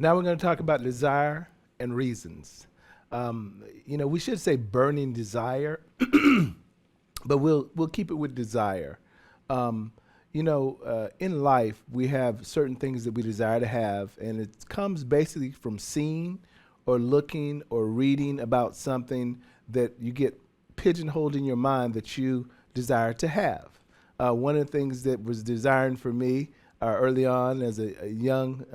Now we're going to talk about desire and reasons. We should say burning desire, but we'll keep it with desire. In life we have certain things that we desire to have, and it comes basically from seeing or looking or reading about something that you get pigeonholed in your mind that you desire to have. One of the things that was desiring for me early on as a young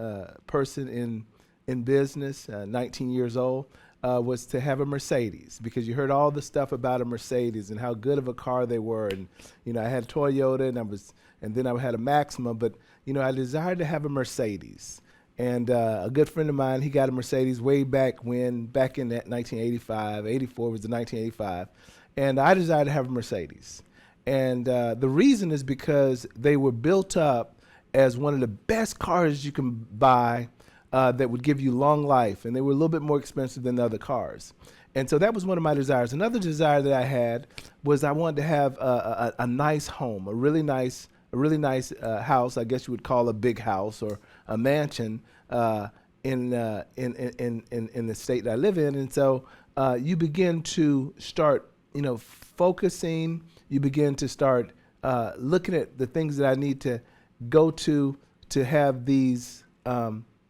person in business, 19 years old, was to have a Mercedes, because you heard all the stuff about a Mercedes and how good of a car they were. And I had a Toyota, and then I had a Maxima, but I desired to have a Mercedes. And a good friend of mine, he got a Mercedes way back in that 1985, 84 was the 1985, and I desired to have a Mercedes. And the reason is because they were built up as one of the best cars you can buy that would give you long life, and they were a little bit more expensive than the other cars. And so that was one of my desires. Another desire that I had was I wanted to have a nice home, a really nice house. I guess you would call a big house or a mansion in the state that I live in. And so you begin to start, focusing. You begin to start looking at the things that I need to go to have these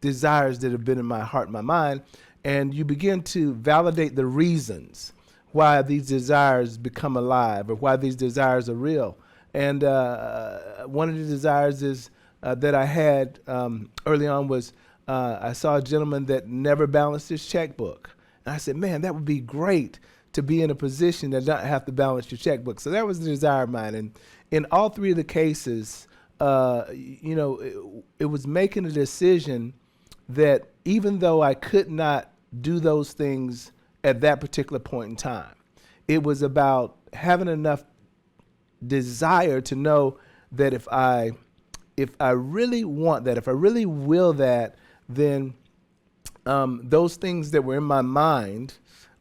desires that have been in my heart and my mind, and you begin to validate the reasons why these desires become alive or why these desires are real. And one of the desires is that I had early on was I saw a gentleman that never balanced his checkbook. And I said, man, that would be great to be in a position that not have to balance your checkbook. So that was the desire of mine. And in all three of the cases, it was making a decision that even though I could not do those things at that particular point in time, it was about having enough desire to know that if I really want that, if I really will that, then those things that were in my mind,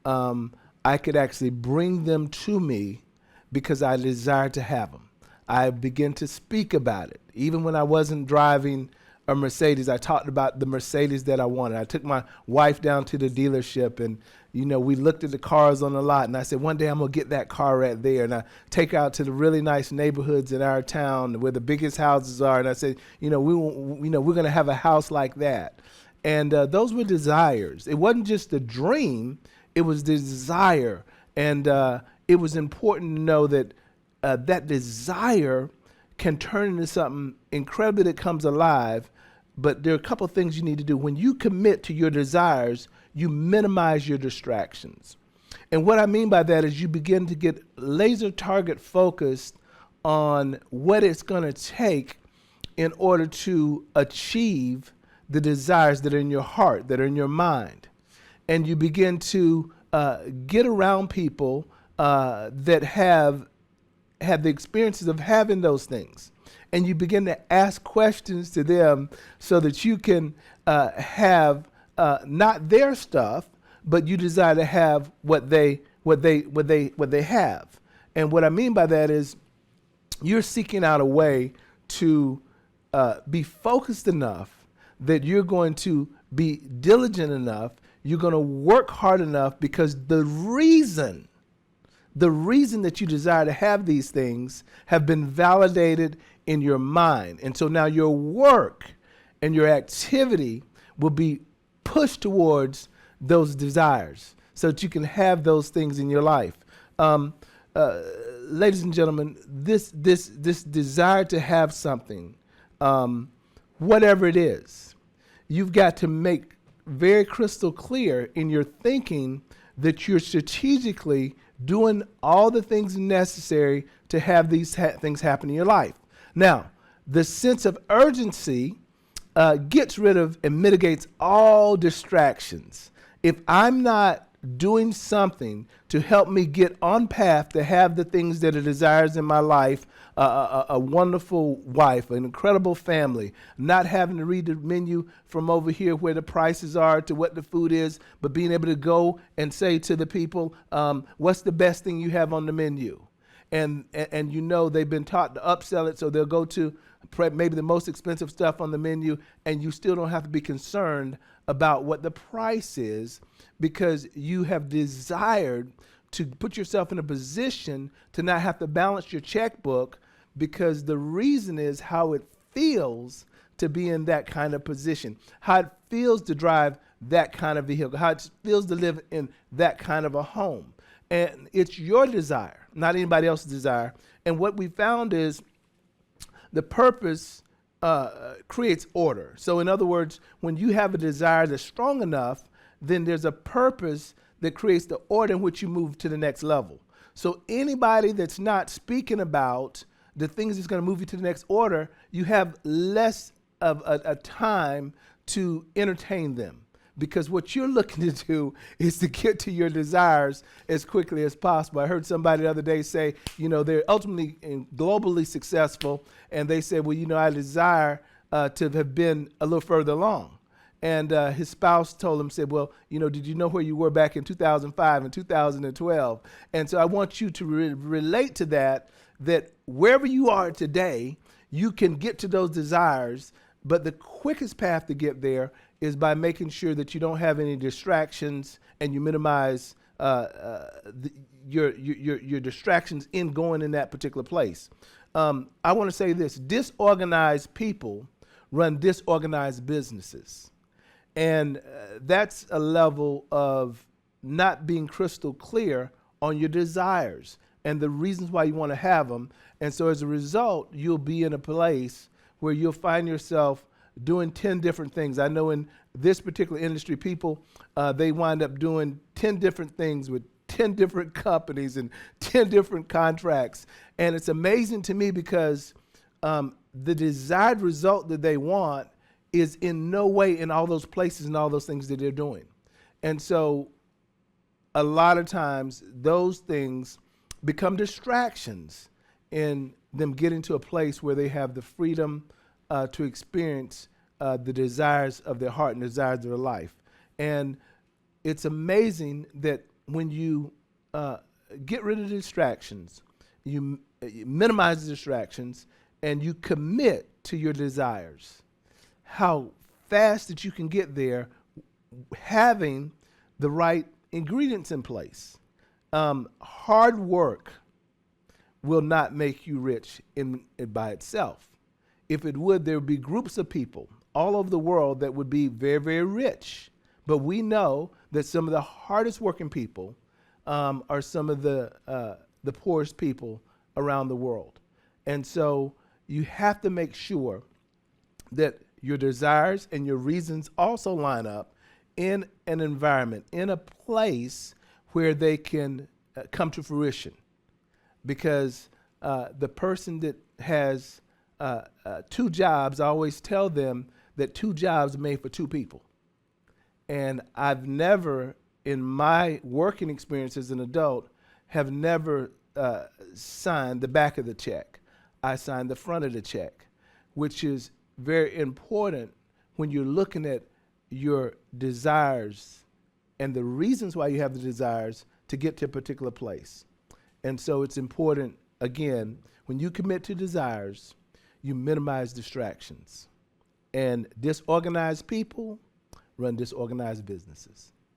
I could actually bring them to me because I desired to have them. I began to speak about it. Even when I wasn't driving a Mercedes, I talked about the Mercedes that I wanted. I took my wife down to the dealership, and we looked at the cars on the lot, and I said, one day I'm gonna get that car right there. And I take her out to the really nice neighborhoods in our town where the biggest houses are, and I said, we're gonna have a house like that. And those were desires. It wasn't just a dream; it was the desire, and it was important to know that that desire can turn into something incredible that comes alive. But there are a couple of things you need to do. When you commit to your desires, you minimize your distractions. And what I mean by that is you begin to get laser target focused on what it's going to take in order to achieve the desires that are in your heart, that are in your mind. And you begin to get around people that have the experiences of having those things. And you begin to ask questions to them so that you can have not their stuff, but you desire to have what they have. And what I mean by that is you're seeking out a way to be focused enough that you're going to be diligent enough, you're going to work hard enough, because the reason that you desire to have these things have been validated in your mind. And so now your work and your activity will be pushed towards those desires so that you can have those things in your life. Ladies and gentlemen, this desire to have something, whatever it is, you've got to make very crystal clear in your thinking that you're strategically doing all the things necessary to have these things happen in your life. Now, the sense of urgency gets rid of and mitigates all distractions. If I'm not doing something to help me get on path to have the things that are desires in my life, a wonderful wife, an incredible family, not having to read the menu from over here where the prices are to what the food is, but being able to go and say to the people, what's the best thing you have on the menu? And they've been taught to upsell it, so they'll go to maybe the most expensive stuff on the menu, and you still don't have to be concerned about what the price is because you have desired to put yourself in a position to not have to balance your checkbook, because the reason is how it feels to be in that kind of position, how it feels to drive that kind of vehicle, how it feels to live in that kind of a home. And it's your desire, not anybody else's desire. And what we found is the purpose creates order. So in other words, when you have a desire that's strong enough, then there's a purpose that creates the order in which you move to the next level. So anybody that's not speaking about the things that's going to move you to the next order, you have less of a time to entertain them. Because what you're looking to do is to get to your desires as quickly as possible. I heard somebody the other day say, they're ultimately globally successful, and they said, well, I desire to have been a little further along. And his spouse told him, said, well, did you know where you were back in 2005 and 2012? And so I want you to relate to that wherever you are today, you can get to those desires, but the quickest path to get there is by making sure that you don't have any distractions and you minimize your distractions in going in that particular place. I want to say this: disorganized people run disorganized businesses. And that's a level of not being crystal clear on your desires and the reasons why you want to have them. And so as a result, you'll be in a place where you'll find yourself doing 10 different things. I know in this particular industry, people, they wind up doing 10 different things with 10 different companies and 10 different contracts. And it's amazing to me because the desired result that they want is in no way in all those places and all those things that they're doing. And so a lot of times those things become distractions in them getting to a place where they have the freedom to experience the desires of their heart and desires of their life. And it's amazing that when you get rid of the distractions, you minimize the distractions, and you commit to your desires, how fast that you can get there having the right ingredients in place. Hard work will not make you rich by itself. If it would, there would be groups of people all over the world that would be very, very rich. But we know that some of the hardest working people are some of the poorest people around the world. And so you have to make sure that your desires and your reasons also line up in an environment, in a place where they can come to fruition. Because the person that has 2 jobs, I always tell them that 2 jobs are made for 2 people. And I've never, in my working experience as an adult, have never signed the back of the check. I signed the front of the check, which is very important when you're looking at your desires and the reasons why you have the desires to get to a particular place. And so it's important, again, when you commit to desires, you minimize distractions. And disorganized people run disorganized businesses.